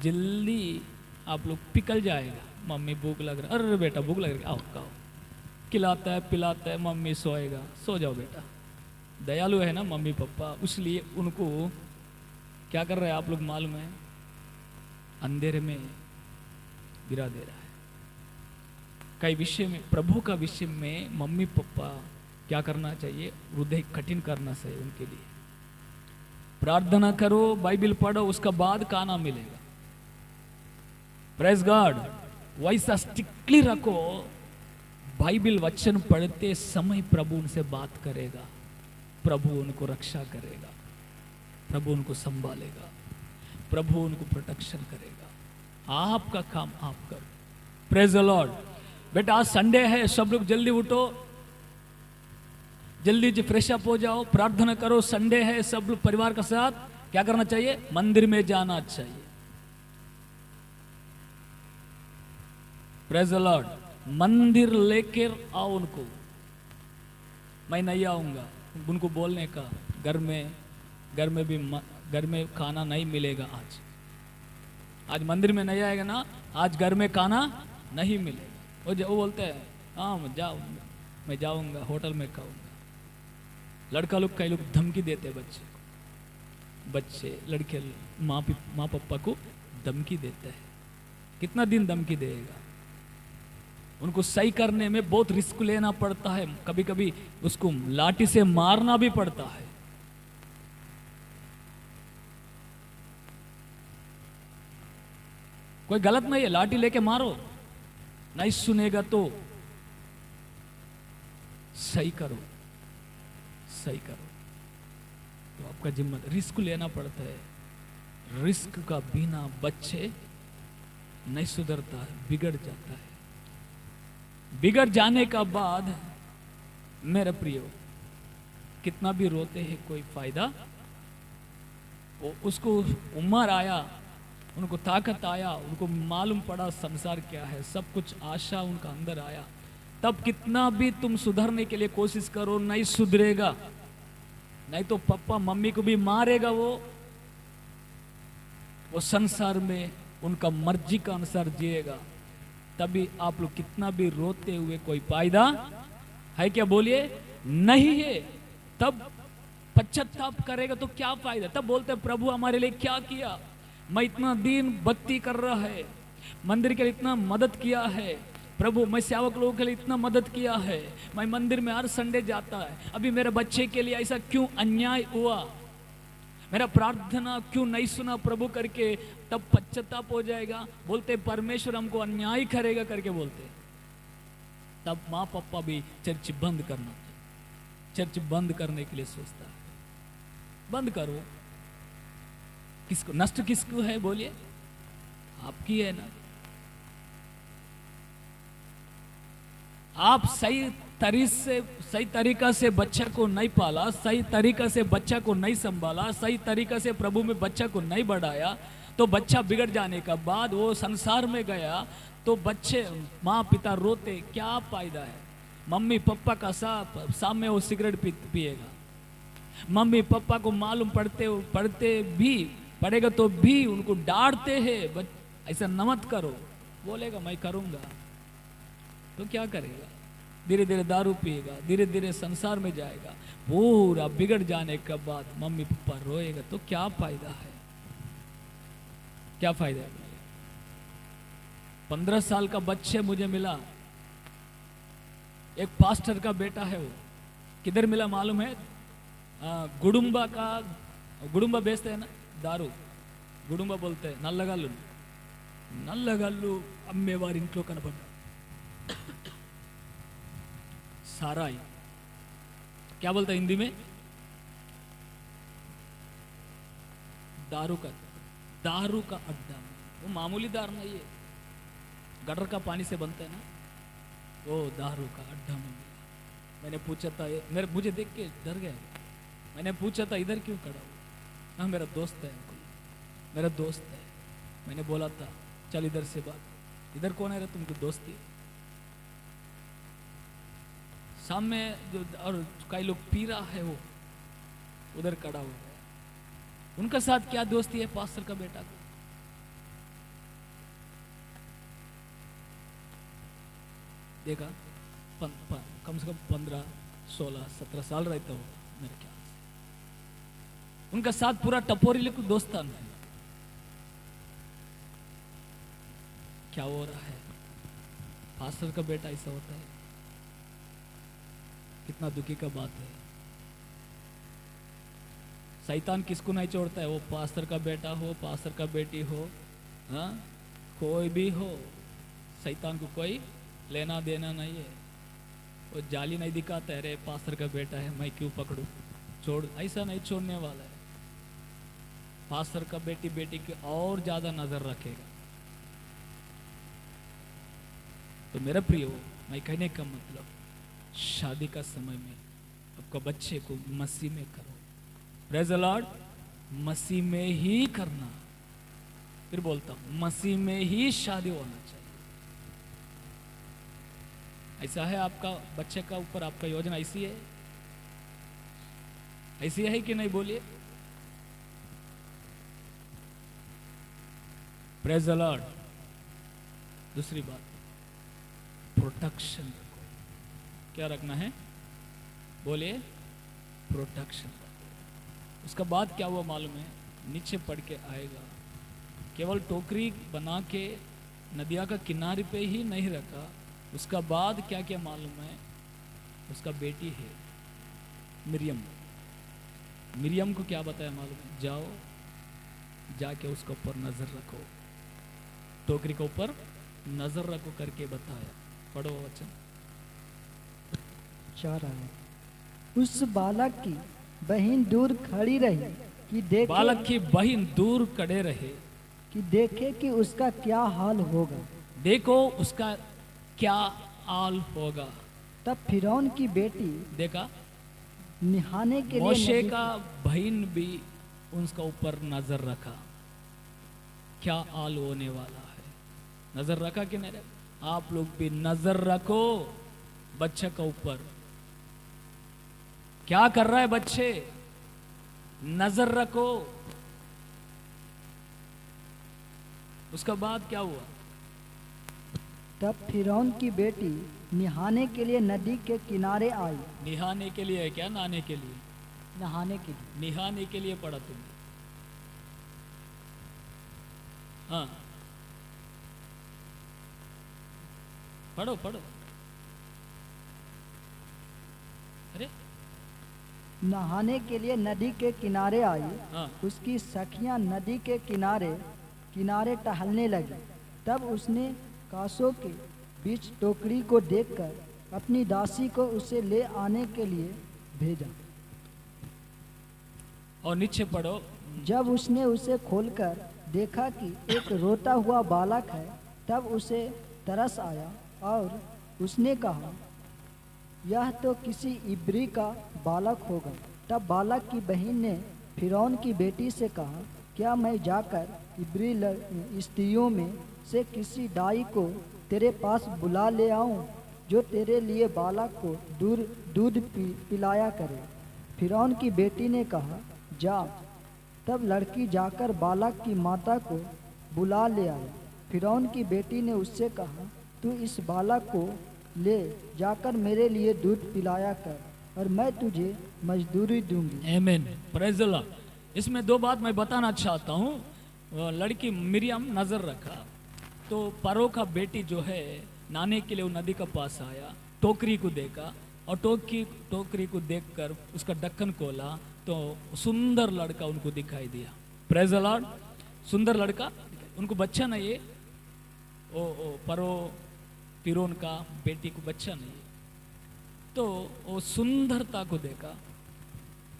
जल्दी आप लोग पिघल जाएगा। मम्मी भूख लग रहा, अरे बेटा भूख लग रही, आओ खाओ, खिलाता है पिलाता है, मम्मी सोएगा, सो जाओ बेटा। दयालु है ना मम्मी पापा, इसलिए उनको क्या कर रहे हैं आप लोग मालूम है, अंधेरे में गिरा दे रहा है। कई विषय में, प्रभु का विषय में मम्मी पापा क्या करना चाहिए, हृदय कठिन करना चाहिए उनके लिए। प्रार्थना करो, बाइबिल पढ़ो, उसका बाद खाना मिलेगा। Praise God. वैसा स्ट्रिक्टली रखो, बाइबिल वचन पढ़ते समय प्रभु उनसे बात करेगा, प्रभु उनको रक्षा करेगा, प्रभु उनको संभालेगा, प्रभु उनको प्रोटेक्शन करेगा। आपका काम आप करो। Praise the Lord. बेटा आज संडे है, सब लोग जल्दी उठो, जल्दी जी फ्रेश अप हो जाओ, प्रार्थना करो। संडे है, सब लोग परिवार के साथ क्या करना चाहिए, मंदिर में जाना चाहिए। Praise the Lord. मंदिर लेकर आओ उनको, मैं नहीं आऊंगा उनको बोलने का, घर में खाना नहीं मिलेगा आज मंदिर में नहीं आएगा ना, आज घर में खाना नहीं मिलेगा। वो बोलते हैं हाँ मैं जाऊंगा होटल में खाऊंगा। लड़का लोग कई लोग धमकी देते बच्चे लड़के माँ पापा को धमकी देते हैं। कितना दिन धमकी देगा, उनको सही करने में बहुत रिस्क लेना पड़ता है, कभी कभी उसको लाठी से मारना भी पड़ता है। कोई गलत नहीं है, लाठी लेके मारो, नहीं सुनेगा तो सही करो, तो आपका जिम्मा। रिस्क लेना पड़ता है, रिस्क का बिना बच्चे नहीं सुधरता है, बिगड़ जाता है। बिगड़ जाने का बाद मेरे प्रियो कितना भी रोते हैं कोई फायदा। वो उसको उम्र आया, उनको ताकत आया, उनको मालूम पड़ा संसार क्या है, सब कुछ आशा उनका अंदर आया, तब कितना भी तुम सुधरने के लिए कोशिश करो नहीं सुधरेगा। नहीं तो पापा मम्मी को भी मारेगा वो संसार में उनका मर्जी का अनुसार जिएगा। तभी आप लोग कितना भी रोते हुए कोई फायदा है क्या, बोलिए नहीं है। तब पश्चाताप करेगा तो क्या फायदा। तब बोलते प्रभु हमारे लिए क्या किया, मैं इतना दिन भक्ति कर रहा है, मंदिर के लिए इतना मदद किया है प्रभु, मैं सेवक लोगों के लिए इतना मदद किया है, मैं मंदिर में हर संडे जाता है, अभी मेरे बच्चे के लिए ऐसा क्यों अन्याय हुआ, मेरा प्रार्थना क्यों नहीं सुना प्रभु करके। तब पश्चाताप हो जाएगा, बोलते परमेश्वर हमको अन्याय करेगा करके बोलते। तब माँ पापा भी चर्च बंद करना, चर्च बंद करने के लिए सोचता है। बंद करो, किसको नष्ट किसको है बोलिए, आपकी है ना। आप सही तरीका से बच्चा को नहीं पाला, सही तरीका से बच्चा को नहीं संभाला, सही तरीका से प्रभु में बच्चा को नहीं बढ़ाया, तो बच्चा बिगड़ जाने का बाद वो संसार में गया तो बच्चे माँ पिता रोते, क्या फायदा है। मम्मी पापा का सामने वो सिगरेट पिएगा, मम्मी पापा को मालूम पड़ेगा तो भी उनको डांटते हैं, ऐसा न मत करो, बोलेगा मैं करूंगा, तो क्या करेगा, धीरे धीरे दारू पिएगा, धीरे धीरे संसार में जाएगा, पूरा बिगड़ जाने के बाद मम्मी पापा रोएगा, तो क्या फायदा है, क्या फायदा है। 15 साल का बच्चे मुझे मिला, एक पास्टर का बेटा है, वो किधर मिला मालूम है, गुडुम्बा बेचते हैं ना दारू, गुडुम्बा बोलते हैं, నల్లగల్లు అమ్మేవారి ఇంట్లో కనపడ్డా, साराई क्या बोलता है हिंदी में, दारू का अड्डा। वो मामूली दारू नहीं है, गटर का पानी से बनता है ना, वो दारू का अड्डा में मिला। मैंने पूछा था, मुझे देख के डर गया, मैंने पूछा था इधर क्यों खड़ा हो, हाँ मेरा दोस्त है, मेरा दोस्त है। मैंने बोला था चल इधर से बात, इधर कौन है रे तुमको दोस्ती? सामने जो और कई लोग पी रहा है वो उधर खड़ा हुआ है, उनका साथ क्या दोस्ती है पास्टर का बेटा को? देखा कम से कम 15, 16, 17 साल रहता हो मेरे ख्याल से, उनका साथ पूरा टपोरी लेकर दोस्तान है। क्या हो रहा है? पास्टर का बेटा ऐसा होता है, कितना दुखी का बात है। शैतान किसको नहीं छोड़ता है, वो पास्टर का बेटा हो, पास्टर का बेटी हो, हाँ कोई भी हो, शैतान को कोई लेना देना नहीं है। वो जाली नहीं दिखाता है, अरे पास्टर का बेटा है मैं क्यों पकड़ूं, छोड़, ऐसा नहीं छोड़ने वाला है। पास्टर का बेटी की और ज्यादा नजर रखेगा। तो मेरा प्रियो, मैं कहने का मतलब, शादी का समय में आपका बच्चे को मसीह में करो। प्रेज़ द लॉर्ड, मसीह में ही करना। फिर बोलता हूं, मसीह में ही शादी होना चाहिए। ऐसा है आपका बच्चे का ऊपर, आपका योजना ऐसी है, ऐसी है कि नहीं? बोलिए। Praise the Lord. दूसरी बात, प्रोटेक्शन रखो। क्या रखना है? बोलिए, प्रोटेक्शन रखो। उसका बाद क्या हुआ मालूम है? नीचे पढ़ के आएगा, केवल टोकरी बना के नदिया का किनारे पे ही नहीं रखा। उसका बाद क्या क्या मालूम है? उसका बेटी है मिरियम। मिरियम को क्या बताया मालूम है? जाओ जाके उसके ऊपर नजर रखो, टोकरी के ऊपर नजर रखो करके बताया। पढ़ो वचन। 4 आयत। उस बालक की बहन दूर खड़ी रही कि देखे, बालक की बहन दूर खड़े रहे कि देखे कि उसका क्या हाल होगा। देखो उसका क्या हाल होगा। तब फिरौन की बेटी देखा, निहाने के लिए मोशे नदी- का बहन भी उसका ऊपर नजर रखा, क्या हाल होने वाला है। नजर रखा कि नहीं रखा? आप लोग भी नजर रखो बच्चे का ऊपर। क्या कर रहा है बच्चे? नजर रखो। उसका बाद क्या हुआ? तब फिरौन की बेटी निहाने के लिए नदी के किनारे आई। निहाने के लिए है क्या? नहाने के लिए? नहाने के लिए। निहाने के लिए पढ़ा तुमने? हाँ, पढ़ो पढ़ो। अरे नहाने के लिए नदी के किनारे आई। हाँ, उसकी सखियां नदी के किनारे किनारे टहलने लगी। तब उसने कांसों के बीच टोकरी को देखकर अपनी दासी को उसे ले आने के लिए भेजा। और नीचे पढ़ो। जब उसने उसे खोलकर देखा कि एक रोता हुआ बालक है, तब उसे तरस आया और उसने कहा, यह तो किसी इब्री का बालक होगा। तब बालक की बहन ने फिरौन की बेटी से कहा, क्या मैं जाकर इब्री स्त्रियों में से किसी दाई को तेरे पास बुला ले आऊं, जो तेरे लिए बालक को दूध पिलाया करे। फिरौन की बेटी ने कहा, जा। तब लड़की जाकर बालक की माता को बुला ले आई। फिरौन की बेटी ने उससे कहा, तू इस बालक को ले जाकर मेरे लिए दूध पिलाया कर, और मैं तुझे मजदूरी दूंगी। आमीन, प्रेज़ द लॉर्ड। इसमें दो बात मैं बताना चाहता हूँ। लड़की मिरियम नजर रखा, तो परो का बेटी जो है नहाने के लिए वो नदी के पास आया, टोकरी को देखा, और टोकरी को देखकर उसका ढक्कन खोला तो सुंदर लड़का उनको दिखाई दिया। Praise the Lord. सुंदर लड़का, उनको बच्चा नहीं है, ओ परो फिरौन का बेटी को बच्चा नहीं है, तो वो सुंदरता को देखा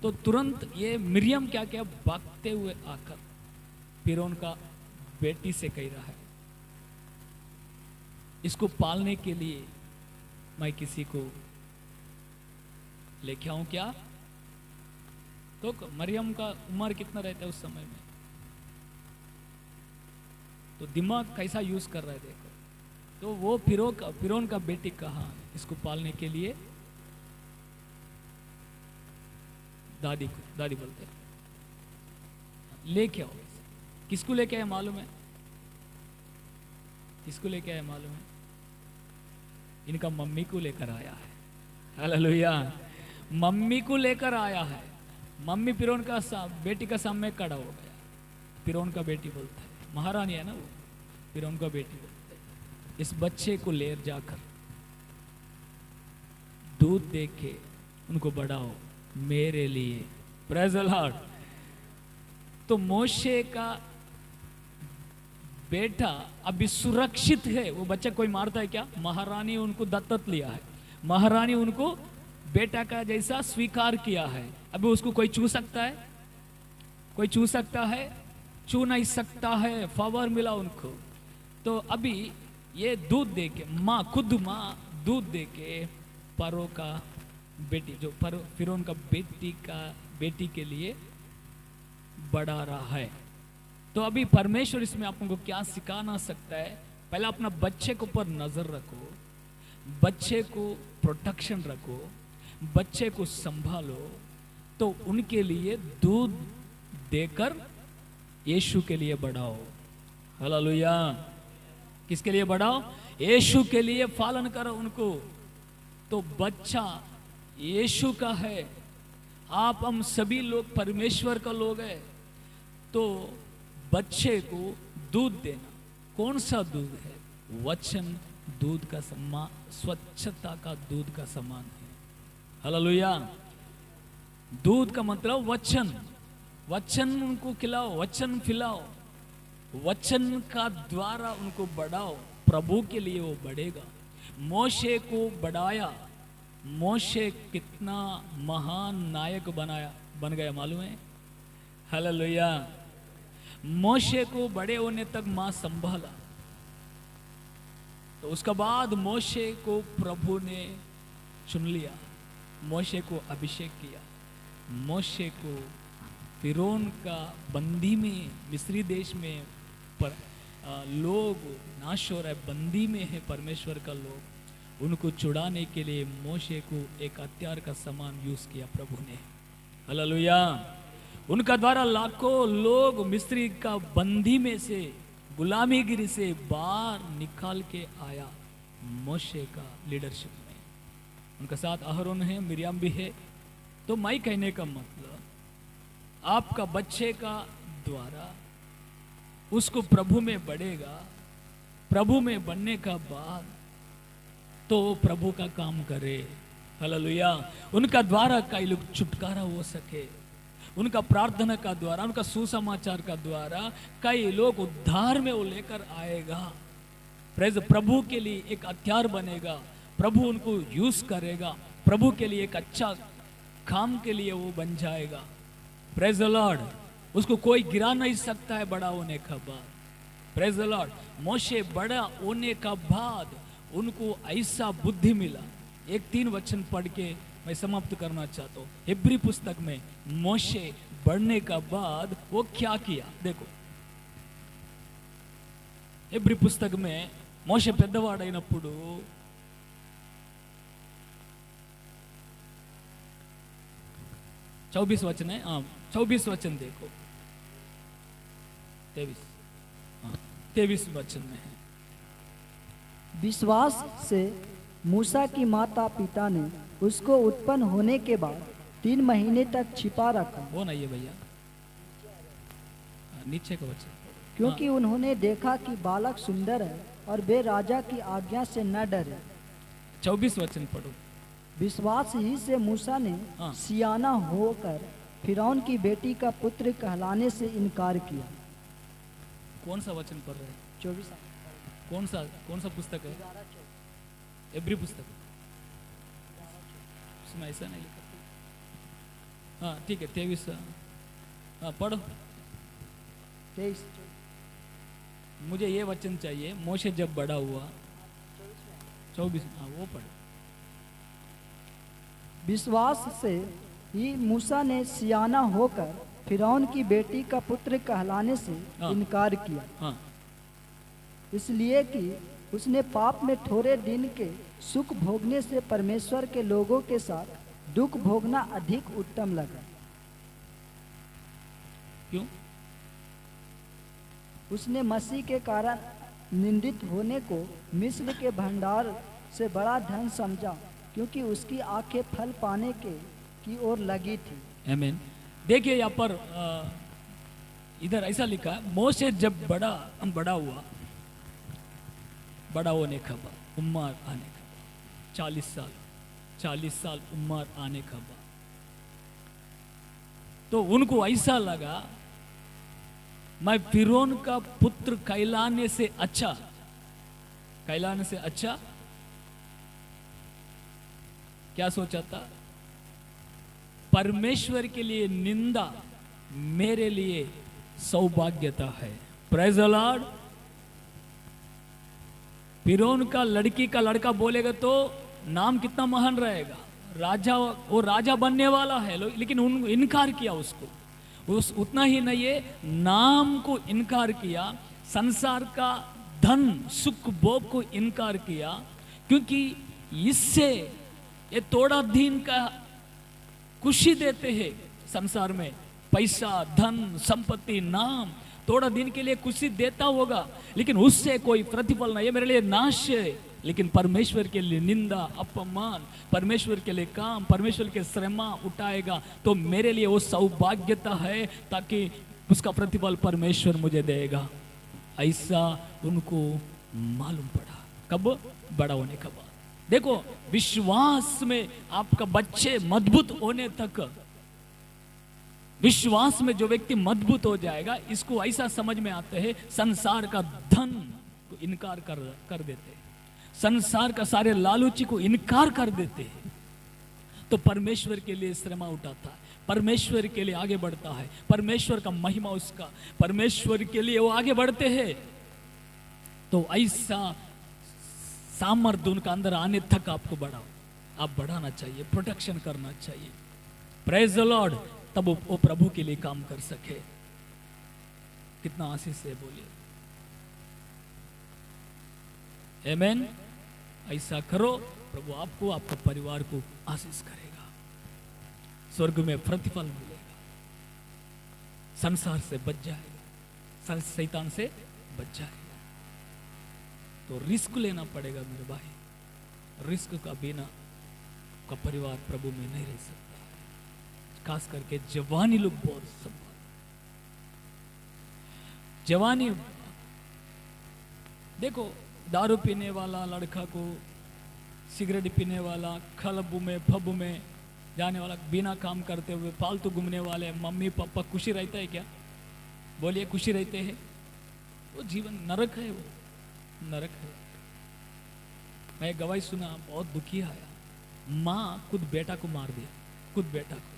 तो तुरंत ये मिरियम क्या क्या भागते हुए आकर फिरौन का बेटी से कह रहा है, इसको पालने के लिए मैं किसी को लेके आऊं क्या? तो मरियम का उम्र कितना रहता है उस समय में? तो दिमाग कैसा यूज कर रहा है देखो। तो वो फिरौन का बेटी कहाँ इसको पालने के लिए? दादी बोलते हैं लेके आओ। किसको लेके आए मालूम है? किसको लेके आए मालूम है? इनका मम्मी को लेकर आया है। हालेलुया, मम्मी को लेकर आया है। मम्मी फिरौन का बेटी का सामने खड़ा हो गया। फिरौन का बेटी बोलता है, महारानी है ना वो, फिरौन का बेटी बोलता है इस बच्चे को ले जाकर दूध दे के उनको बढ़ाओ मेरे लिए। Praise the Lord. तो मोशे का बेटा अभी सुरक्षित है। वो बच्चा कोई मारता है क्या? महारानी उनको दत्तक लिया है, महारानी उनको बेटा का जैसा स्वीकार किया है। अभी उसको कोई छू सकता है? कोई छू सकता है? छू नहीं सकता है। फेवर मिला उनको। तो अभी ये दूध दे के खुद माँ दूध दे के परो का बेटी, जो फिरौन का बेटी के लिए बढ़ा रहा है। तो अभी परमेश्वर इसमें आपको क्या सिखाना सकता है? पहले अपना बच्चे के ऊपर नजर रखो, बच्चे को प्रोटेक्शन रखो, बच्चे को संभालो, तो उनके लिए दूध देकर यीशु के लिए बढ़ाओ। हालेलुया। किसके लिए बढ़ाओ? यीशु के लिए पालन करो उनको। तो बच्चा यीशु का है। आप हम सभी लोग परमेश्वर का लोग है। तो बच्चे को दूध देना, कौन सा दूध है? वचन दूध का समान, स्वच्छता का दूध का समान है। हालेलुया। दूध का मतलब वचन। वचन उनको खिलाओ, वचन खिलाओ, वचन का द्वारा उनको बढ़ाओ। प्रभु के लिए वो बढ़ेगा। मोशे को बढ़ाया। मोशे कितना महान नायक बन गया मालूम है? हालेलुया। मोशे को बड़े होने तक मां संभाला। तो उसके बाद मोशे को प्रभु ने चुन लिया, मोशे को अभिषेक किया। मोशे को फिरौन का बंदी में, मिस्री देश में लोग नाश हो रहा है, बंदी में है परमेश्वर का लोग, उनको छुड़ाने के लिए मोशे को एक हथियार का समान यूज किया प्रभु ने। हालेलुया। उनका द्वारा लाखों लोग मिस्री का बंदी में से, गुलामीगिरी से बाहर निकाल के आया मोशे का लीडरशिप में। उनके साथ अहरोन है, मिरियम भी है। तो मैं कहने का मतलब, आपका बच्चे का द्वारा उसको प्रभु में बढ़ेगा। प्रभु में बढ़ने का बाद तो प्रभु का काम करे। हालेलुया। उनका द्वारा कई लोग छुटकारा हो सके। उनका प्रार्थना का द्वारा, उनका सुसमाचार का द्वारा कई लोग उद्धार में वो लेकर आएगा। प्रेज प्रभु के लिए एक हथियार बनेगा। प्रभु उनको यूज करेगा। प्रभु के लिए एक अच्छा काम के लिए वो बन जाएगा। Praise the Lord. उसको कोई गिरा नहीं सकता है बड़ा होने का बाद। Praise the Lord. मोशे बड़ा होने का बाद उनको ऐसा बुद्धि मिला। एक 3 वचन पढ़ के मैं समाप्त करना चाहता हूँ। हिब्री पुस्तक में मोशे बढ़ने का बाद वो क्या किया देखो। हिब्री पुस्तक में मोशे పెద్దవాడైనప్పుడు चौबीस वचन है। 24 वचन देखो। 23 वचन में है। विश्वास से मूसा की माता पिता ने उसको उत्पन्न होने के बाद 3 महीने तक छिपा रखा। वो नहीं है भैया, नीचे का वचन। क्योंकि उन्होंने देखा कि बालक सुंदर है और वे राजा की आज्ञा से न डरे। 24 वचन पढ़ो। विश्वास ही से मूसा ने सियाना होकर फिरौन की बेटी का पुत्र कहलाने से इनकार किया। कौन सा वचन पढ़ रहे हैं? 24। कौन सा पुस्तक है? हिब्री पुस्तक। उसमें ऐसा नहीं लिखा। हाँ ठीक है, 23। हाँ पढ़ो। 23। मुझे ये वचन चाहिए। मोशे जब बड़ा हुआ 24। हाँ वो पढ़ो। विश्वास से ही मूसा ने सियाना होकर फिरौन की बेटी का पुत्र कहलाने से इनकार किया। हाँ। इसलिए कि उसने पाप में थोड़े दिन के सुख भोगने से परमेश्वर के लोगों के साथ दुख भोगना अधिक उत्तम लगा। क्यों? उसने मसीह के कारण निंदित होने को मिस्र के भंडार से बड़ा धन समझा, क्योंकि उसकी आंखें फल पाने की ओर लगी थी। आमीन। देखिए यहाँ पर इधर ऐसा लिखा है, मोशे जब बड़ा हुआ, बड़ा होने का बाद, उम्र आने का बाद, 40 साल उम्र आने का बाद, तो उनको ऐसा लगा मैं फिरौन का पुत्र कहलाने से अच्छा क्या सोचा था? परमेश्वर के लिए निंदा मेरे लिए सौभाग्यता है। Praise the Lord. फिरौन का लड़की का लड़का बोलेगा तो नाम कितना महान रहेगा, राजा, वो राजा बनने वाला है, लेकिन इनकार किया उसको। उतना ही नहीं है, नाम को इनकार किया, संसार का धन सुख भोग को इनकार किया, क्योंकि इससे ये थोड़ा दिन का खुशी देते हैं संसार में, पैसा धन संपत्ति नाम थोड़ा दिन के लिए खुशी देता होगा, लेकिन उससे कोई प्रतिफल नहीं है, मेरे लिए नाश है। लेकिन परमेश्वर के लिए निंदा अपमान, परमेश्वर के लिए काम, परमेश्वर के श्रम उठाएगा तो मेरे लिए वो सौभाग्यता है, ताकि उसका प्रतिफल परमेश्वर मुझे देगा। ऐसा उनको मालूम पड़ा। कब? बड़ा होने के बाद। देखो, विश्वास में आपका बच्चे मजबूत होने तक, विश्वास में जो व्यक्ति मजबूत हो जाएगा, इसको ऐसा समझ में आता है, संसार का धन को इनकार कर देते हैं, संसार का सारे लालूची को इनकार कर देते हैं, तो परमेश्वर के लिए श्रम उठाता है, परमेश्वर के लिए आगे बढ़ता है, परमेश्वर का महिमा उसका, परमेश्वर के लिए वो आगे बढ़ते हैं। तो ऐसा सामर्थ्य उनका अंदर आने तक आपको बढ़ाओ, आप बढ़ाना चाहिए, प्रोटेक्शन करना चाहिए। Praise the Lord. तब वो प्रभु के लिए काम कर सके। कितना आशीष है, बोलिए आमीन। ऐसा करो, प्रभु आपको, आपके परिवार को आशीष करेगा, स्वर्ग में प्रतिफल मिलेगा, संसार से बच जाएगा, शैतान से बच जाएगा। तो रिस्क लेना पड़ेगा मेरे भाई, रिस्क का बिना का परिवार प्रभु में नहीं रह सकता। खास करके जवानी लोग बहुत संभाल, जवानी देखो, दारू पीने वाला लड़का को, सिगरेट पीने वाला, क्लब में पब में जाने वाला, बिना काम करते हुए फालतू घूमने वाले मम्मी पापा खुशी रहता है क्या? बोलिए, खुशी रहते हैं? वो जीवन नरक है, वो नरक है। मैं गवाही सुना, बहुत दुखी आया, माँ खुद बेटा को मार दिया, खुद बेटा को।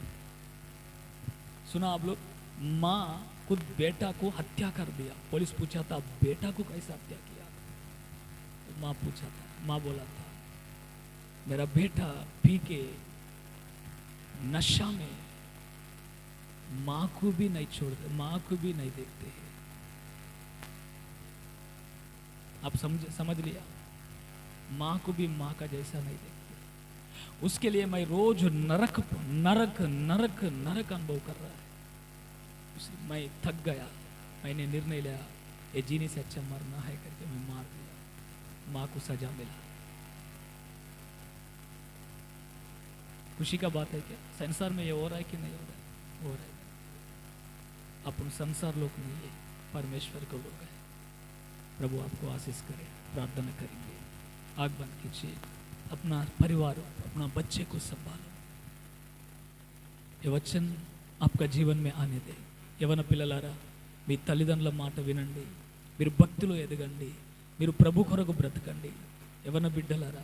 सुना आप लोग? माँ खुद बेटा को हत्या कर दिया। पुलिस पूछा था बेटा को कैसे हत्या किया, तो माँ पूछा था, माँ बोला था मेरा बेटा पी के नशा में माँ को भी नहीं छोड़ते, माँ को भी नहीं देखते हैं। आप समझ लिया? माँ को भी माँ का जैसा नहीं देखते। उसके लिए मैं रोज नरक नरक नरक नरक अनुभव कर रहा है। मैं थक गया, मैंने निर्णय लिया ये जीने से अच्छा मरना है करके मैं मार दिया। माँ को सजा मिला। खुशी का बात है क्या? संसार में ये हो रहा है कि नहीं हो रहा है? हो रहा है। अपन संसार लोग नहीं है, परमेश्वर को लोग है। प्रभु आपको आशीष करे। प्रार्थना करेंगे, आग बंद कीजिए, अपना परिवार, अपना बच्चे को संभालो। ये वचन आपका जीवन में आने दे। యవన పిల్లలారా, మీ తల్లిదండ్రుల మాట వినండి, మీరు భక్తిలో ఎదగండి, మీరు ప్రభు కొరకు బ్రతకండి. యవన బిడ్డలారా,